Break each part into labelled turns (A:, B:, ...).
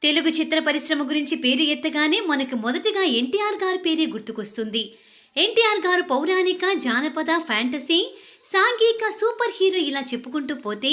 A: తెలుగు చిత్ర పరిశ్రమ గురించి పేరు ఎత్తగానే మనకు మొదటగా ఎన్టీఆర్ గారి పేరే గుర్తుకొస్తుంది. ఎన్టీఆర్ గారు పౌరాణిక, జానపద, ఫ్యాంటసీ, సాంఘిక సూపర్ హీరో ఇలా చెప్పుకుంటూ పోతే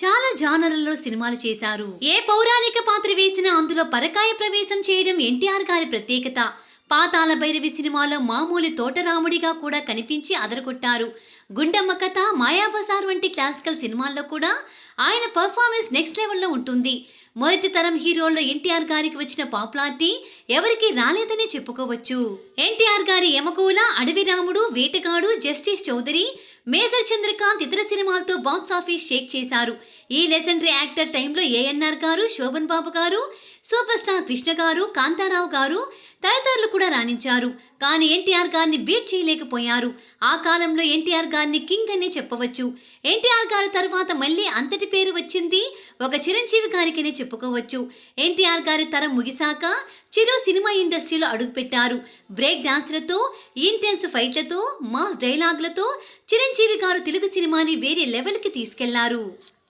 A: చాలా జానర్లలో సినిమాలు చేశారు. ఏ పౌరాణిక పాత్ర వేసినా అందులో పరకాయ ప్రవేశం చేయడం ఎన్టీఆర్ గారి ప్రత్యేకత. పాతాళ భైరవి సినిమాలో మామూలు తోటరాముడిగా కూడా కనిపించి అదరగొట్టారు. గుండమ్మ కథ, మాయాబజార్ వంటి క్లాసికల్ సినిమాల్లో కూడా ఆయన పర్ఫార్మెన్స్ నెక్స్ట్ లెవెల్లో ఉంటుంది. మొదటి తరం హీరోల్లో ఎన్టీఆర్ గారికి వచ్చిన పాపులారిటీ ఎవరికి రాలేదనే చెప్పుకోవచ్చు. ఎన్టీఆర్ గారి యమకూల, అడవి రాముడు, వేటగాడు, జస్టిస్ చౌదరి, మేజర్ చంద్రకాంత్ ఇతర సినిమాలతో బాక్స్ ఆఫీస్ షేక్ చేశారు. ఈ లెజెండరీ యాక్టర్ టైంలో ఏఎన్ఆర్ గారు, శోభన్ బాబు గారు, సూపర్ స్టార్ కృష్ణ గారు, కాంతారావు గారు తదితరులు కూడా రాణించారు. కానీ ఎన్టీఆర్ గారిని బీట్ చేయలేకపోయారు. ఆ కాలంలో ఎన్టీఆర్ గారిని కింగ్ అనే చెప్పవచ్చు. ఎన్టీఆర్ గారి తర్వాత మళ్ళీ అంతటి పేరు వచ్చింది ఒక చిరంజీవి గారికనే చెప్పుకోవచ్చు. ఎన్టీఆర్ గారి తరం ముగిశాక చిరు సినిమా ఇండస్ట్రీలో అడుగుపెట్టారు. బ్రేక్ డాన్స్లతో, ఇంటెన్స్ ఫైట్లతో, మాస్ డైలాగులతో చిరంజీవి గారు తెలుగు సినిమాని వేరే లెవెల్కి తీసుకెళ్లారు.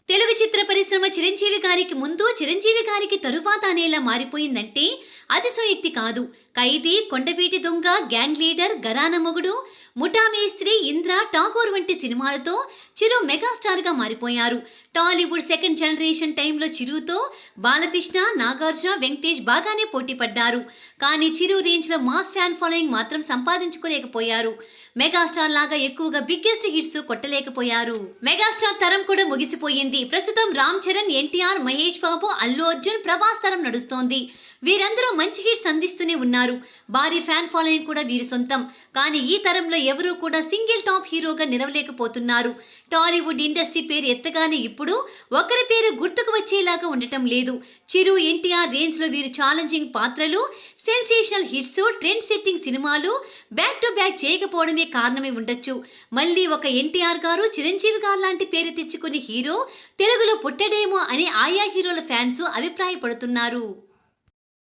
A: తెలుగు చిత్ర పరిశ్రమ చిరంజీవి గారికి ముందు, చిరంజీవి గారికి తరువాత అనేలా మారిపోయిందంటే అతిశయోక్తి కాదు. ఖైదీ, కొండవీటి దొంగ, గ్యాంగ్ లీడర్, గరాన మొగుడు, ముఠా మేస్త్రి, ఇంద్ర, ఠాగూర్ వంటి సినిమాలతో చిరు మెగాస్టార్ గా మారిపోయారు. టాలీవుడ్ సెకండ్ జనరేషన్ టైంలో చిరుతో బాలకృష్ణ, నాగార్జున, వెంకటేష్ బాగానే పోటీ పడ్డారు. కానీ చిరు రేంజ్ లో మాస్ ఫ్యాన్ ఫాలోయింగ్ మాత్రం సంపాదించుకోలేకపోయారు. మెగాస్టార్ లాగా ఎక్కువగా బిగ్గెస్ట్ హిట్స్ కొట్టలేకపోయారు. మెగాస్టార్ తరం కూడా ముగిసిపోయింది. ప్రస్తుతం రామ్ చరణ్, ఎన్టీఆర్, మహేష్ బాబు, అల్లు అర్జున్, ప్రభాస్ తరం నడుస్తోంది. వీరందరూ మంచి హిట్స్ అందిస్తూనే ఉన్నారు. భారీ ఫ్యాన్ ఫాలోయింగ్ కూడా వీరి సొంతం. కానీ ఈ తరంలో ఎవరూ కూడా సింగిల్ టాప్ హీరోగా నిలవలేకపోతున్నారు. టాలీవుడ్ ఇండస్ట్రీ పేరు ఎత్తగానే ఇప్పుడు ఒకరి పేరు గుర్తుకు వచ్చేలాగా ఉండటం లేదు. చిరు, ఎన్టీఆర్ రేంజ్ లో వీరు ఛాలెంజింగ్ పాత్రలు, సెన్సేషనల్ హిట్స్, ట్రెండ్ సెట్టింగ్ సినిమాలు బ్యాక్ టు బ్యాక్ చేయకపోవడమే కారణమై ఉండొచ్చు. మళ్ళీ ఒక ఎన్టీఆర్ గారు, చిరంజీవి గారు లాంటి పేరు తెచ్చుకునే హీరో తెలుగులో పుట్టడేమో అని ఆయా హీరోల ఫ్యాన్స్ అభిప్రాయపడుతున్నారు.